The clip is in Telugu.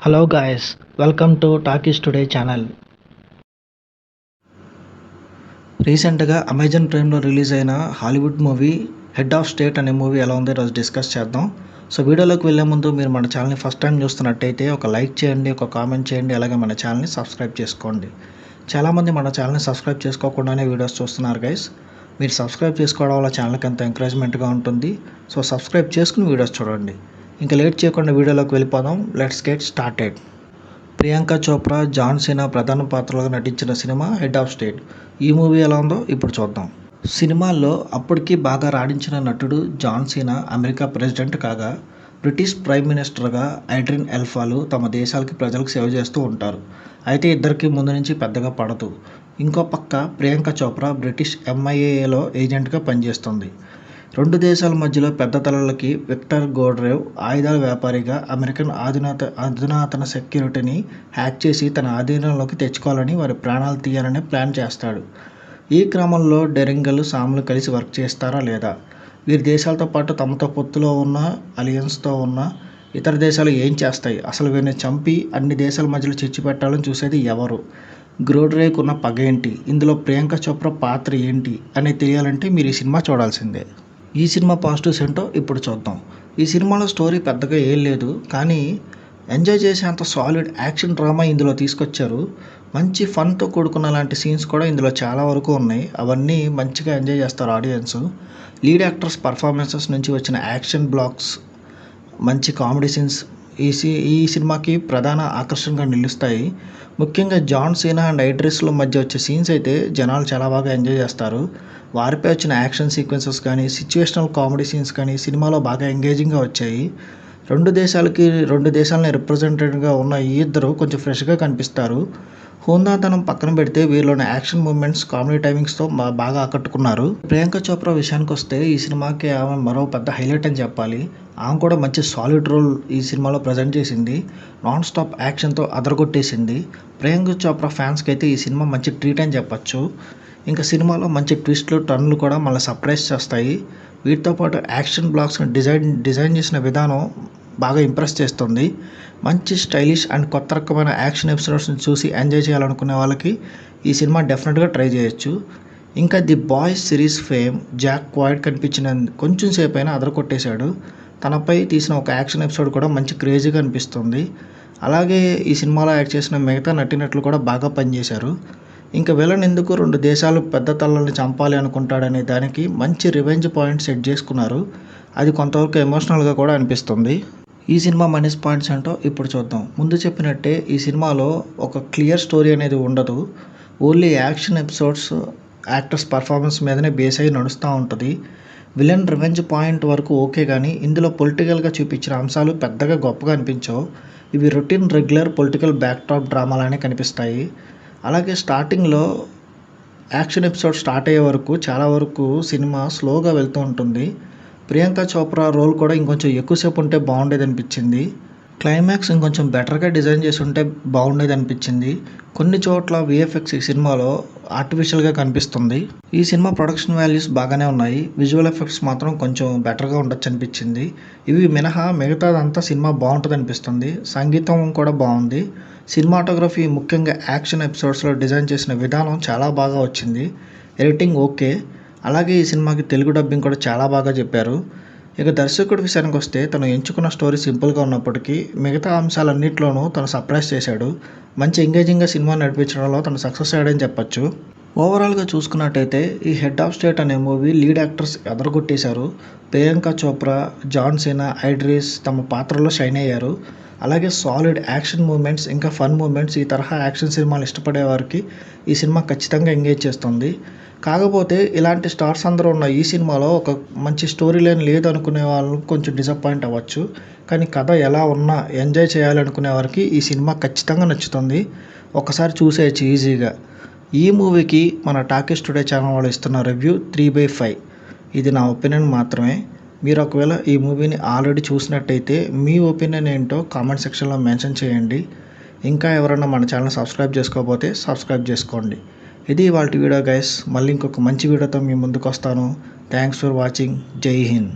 Hello guys, welcome to Talkies Today channel. రీసెంట్గా అమెజాన్ ప్రైమ్లో రిలీజ్ అయిన Hollywood movie head of state అనే మూవీ ఎలా ఉందో ఈరోజు డిస్కస్ చేద్దాం. సో వీడియోలోకి వెళ్ళే ముందు మీరు మన ఛానల్ని ఫస్ట్ టైం చూస్తున్నట్టయితే ఒక లైక్ చేయండి, ఒక కామెంట్ చేయండి, అలాగే మన ఛానల్ని సబ్స్క్రైబ్ చేసుకోండి. చాలామంది మన ఛానల్ని సబ్స్క్రైబ్ చేసుకోకుండానే వీడియోస్ చూస్తున్నారు గైస్. మీరు సబ్స్క్రైబ్ చేసుకోవడం వల్ల ఛానల్కి ఎంతో ఎంకరేజ్మెంట్గా ఉంటుంది. సో సబ్స్క్రైబ్ చేసుకుని వీడియోస్ చూడండి. ఇంకా లేట్ చేయకుండా వీడియోలోకి వెళ్ళిపోదాం. Let's get started. Priyanka Chopra, John Cena ప్రధాన పాత్రలుగా నటించిన సినిమా హెడ్ ఆఫ్ స్టేట్. ఈ మూవీ ఎలా ఉందో ఇప్పుడు చూద్దాం. సినిమాల్లో అప్పటికి బాగా రాణించిన నటుడు జాన్ సీనా అమెరికా ప్రెసిడెంట్ కాగా, బ్రిటిష్ ప్రైమ్ మినిస్టర్గా ఐడ్రిన్ ఎల్ఫాలు తమ దేశాలకి ప్రజలకు సేవ చేస్తూ ఉంటారు. అయితే ఇద్దరికి ముందు నుంచి పెద్దగా పడదు. ఇంకో పక్క ప్రియాంక చోప్రా బ్రిటిష్ MIAలో ఏజెంట్గా పనిచేస్తుంది. రెండు దేశాల మధ్యలో పెద్ద తలలకి విక్టర్ గోడ్రేవ్ ఆయుధాల వ్యాపారిగా అమెరికన్ అధునాతన సెక్యూరిటీని హ్యాక్ చేసి తన ఆధీనంలోకి తెచ్చుకోవాలని, వారి ప్రాణాలు తీయాలని ప్లాన్ చేస్తాడు. ఈ క్రమంలో డెరింగల్, సాములు కలిసి వర్క్ చేస్తారా లేదా, వీరి దేశాలతో పాటు తమతో పొత్తులో ఉన్న అలియన్స్తో ఉన్న ఇతర దేశాలు ఏం చేస్తాయి, అసలు వీరిని చంపి అన్ని దేశాల మధ్యలో చిచ్చు పెట్టాలని చూసేది ఎవరు, గోడ్రేవ్కు ఉన్న పగ ఏంటి, ఇందులో ప్రియాంక చోప్రా పాత్ర ఏంటి అనేది తెలియాలంటే మీరు ఈ సినిమా చూడాల్సిందే. ఈ సినిమా పాజిటివ్స్ ఏంటో ఇప్పుడు చూద్దాం. ఈ సినిమాలో స్టోరీ పెద్దగా ఏం లేదు, కానీ ఎంజాయ్ చేసేంత సాలిడ్ యాక్షన్ డ్రామా ఇందులో తీసుకొచ్చారు. మంచి ఫన్తో కూడుకున్న లాంటి సీన్స్ కూడా ఇందులో చాలా వరకు ఉన్నాయి. అవన్నీ మంచిగా ఎంజాయ్ చేస్తారు ఆడియన్స్. లీడ్ యాక్టర్స్ పర్ఫార్మెన్సెస్ నుంచి వచ్చిన యాక్షన్ బ్లాక్స్, మంచి కామెడీ సీన్స్ ఈ సినిమాకి ప్రధాన ఆకర్షణగా నిలుస్తాయి. ముఖ్యంగా జాన్ సీనా అండ్ ఐడ్రిస్ల మధ్య వచ్చే సీన్స్ అయితే జనాలు చాలా బాగా ఎంజాయ్ చేస్తారు. వారిపై వచ్చిన యాక్షన్ సీక్వెన్సెస్ కానీ, సిచ్యువేషనల్ కామెడీ సీన్స్ కానీ సినిమాలో బాగా ఎంగేజింగ్గా వచ్చాయి. రెండు దేశాలని రిప్రజెంటేటివ్గా ఉన్న ఈ ఇద్దరు కొంచెం ఫ్రెష్గా కనిపిస్తారు. హుందాతనం పక్కన పెడితే వీరిలోని యాక్షన్ మూమెంట్స్, కామెడీ టైమింగ్స్తో బాగా ఆకట్టుకున్నారు. ప్రియాంక చోప్రా విషయానికి వస్తే ఈ సినిమాకి ఆమె మరో పెద్ద హైలైట్ అని చెప్పాలి. ఆమె కూడా మంచి సాలిడ్ రోల్ ఈ సినిమాలో ప్రజెంట్ చేసింది. నాన్ స్టాప్ యాక్షన్తో అదరగొట్టేసింది. ప్రియాంక చోప్రా ఫ్యాన్స్కి అయితే ఈ సినిమా మంచి ట్రీట్ అని చెప్పచ్చు. ఇంకా సినిమాలో మంచి ట్విస్ట్లు, టర్న్లు కూడా మళ్ళీ సర్ప్రైజ్ చేస్తాయి. వీటితో పాటు యాక్షన్ బ్లాక్స్ని డిజైన్ చేసిన విధానం బాగా ఇంప్రెస్ చేస్తుంది. మంచి స్టైలిష్ అండ్ కొత్త రకమైన యాక్షన్ ఎపిసోడ్స్ని చూసి ఎంజాయ్ చేయాలనుకునే వాళ్ళకి ఈ సినిమా డెఫినెట్గా ట్రై చేయొచ్చు. ఇంకా the Boys series fame Jack Quaid కనిపించిన కొంచెం సేపు అయినా అదరకొట్టేశాడు. తనపై తీసిన ఒక యాక్షన్ ఎపిసోడ్ కూడా మంచి క్రేజీగా అనిపిస్తుంది. అలాగే ఈ సినిమాలో యాడ్ చేసిన మిగతా నటినట్లు కూడా బాగా పనిచేశారు. ఇంకా విలన్ ఎందుకు రెండు దేశాలు పెద్ద తలల్ని చంపాలి అనుకుంటాడనే దానికి మంచి రివెంజ్ పాయింట్ సెట్ చేసుకున్నారు. అది కొంతవరకు ఎమోషనల్గా కూడా అనిపిస్తుంది. ఈ సినిమా మైనస్ పాయింట్స్ ఏంటో ఇప్పుడు చూద్దాం. ముందు చెప్పినట్టే ఈ సినిమాలో ఒక క్లియర్ స్టోరీ అనేది ఉండదు. Only action episodes, actors performance మీదనే బేస్ అయ్యి నడుస్తూ ఉంటుంది. విలన్ రివెంజ్ పాయింట్ వరకు ఓకే, కానీ ఇందులో పొలిటికల్గా చూపించిన అంశాలు పెద్దగా గొప్పగా అనిపించవు. ఇవి రొటీన్ రెగ్యులర్ పొలిటికల్ బ్యాక్డ్రాప్ డ్రామాలానే కనిపిస్తాయి. అలాగే స్టార్టింగ్లో యాక్షన్ ఎపిసోడ్ స్టార్ట్ అయ్యే వరకు చాలా వరకు సినిమా స్లోగా వెళ్తూ ఉంటుంది. ప్రియాంక చోప్రా రోల్ కూడా ఇంకొంచెం ఎక్కువసేపు ఉంటే బాగుండేది అనిపించింది. క్లైమాక్స్ ఇంకొంచెం బెటర్గా డిజైన్ చేసి ఉంటే బాగుండేది అనిపించింది. కొన్ని చోట్ల VFX ఈ సినిమాలో ఆర్టిఫిషియల్గా కనిపిస్తుంది. ఈ సినిమా ప్రొడక్షన్ వాల్యూస్ బాగానే ఉన్నాయి. విజువల్ ఎఫెక్ట్స్ మాత్రం కొంచెం బెటర్గా ఉండొచ్చు అనిపించింది. ఇవి మినహా మిగతాదంతా సినిమా బాగుంటుంది అనిపిస్తుంది. సంగీతం కూడా బాగుంది. సినిమాటోగ్రఫీ, ముఖ్యంగా యాక్షన్ ఎపిసోడ్స్లో డిజైన్ చేసిన విధానం చాలా బాగా వచ్చింది. Editing okay. అలాగే ఈ సినిమాకి తెలుగు డబ్బింగ్ కూడా చాలా బాగా చెప్పారు. ఇక దర్శకుడి విషయానికి వస్తే తను ఎంచుకున్న స్టోరీ సింపుల్గా ఉన్నప్పటికీ మిగతా అంశాలన్నింటిలోనూ తను సర్ప్రైజ్ చేశాడు. మంచి ఎంగేజింగ్గా సినిమా నడిపించడంలో తను సక్సెస్ అయ్యాడని చెప్పొచ్చు. ఓవరాల్గా చూసుకున్నట్టయితే ఈ హెడ్ ఆఫ్ స్టేట్ అనే మూవీ లీడ్ యాక్టర్స్ ఎదరగొట్టేశారు. Priyanka Chopra, John Cena, Idris తమ పాత్రలో షైన్ అయ్యారు. అలాగే సాలిడ్ యాక్షన్ మూమెంట్స్, ఇంకా ఫన్ మూమెంట్స్, ఈ తరహా యాక్షన్ సినిమాలు ఇష్టపడే వారికి ఈ సినిమా ఖచ్చితంగా ఎంగేజ్ చేస్తుంది. కాకపోతే ఇలాంటి స్టార్స్ అందరూ ఉన్న ఈ సినిమాలో ఒక మంచి స్టోరీ లైన్ లేదు అనుకునే వాళ్ళు కొంచెం డిసప్పాయింట్ అవ్వచ్చు. కానీ కథ ఎలా ఉన్నా ఎంజాయ్ చేయాలనుకునే వారికి ఈ సినిమా ఖచ్చితంగా నచ్చుతుంది. ఒకసారి చూసేయచ్చు ఈజీగా. ఈ మూవీకి మన టాకీస్ టుడే ఛానల్ వాళ్ళు ఇస్తున్న రివ్యూ 3/5. ఇది నా ఒపీనియన్ మాత్రమే. మీరు ఒకవేళ ఈ మూవీని ఆల్రెడీ చూసినట్టయితే మీ ఒపీనియన్ ఏంటో కామెంట్ సెక్షన్లో మెన్షన్ చేయండి. ఇంకా ఎవరైనా మన ఛానల్ సబ్స్క్రైబ్ చేసుకోకపోతే సబ్స్క్రైబ్ చేసుకోండి. ఇది ఇవాల్టి వీడియో గైస్. మళ్ళీ ఇంకొక మంచి వీడియోతో మీ ముందుకు వస్తాను. Thanks for watching. జై హింద్.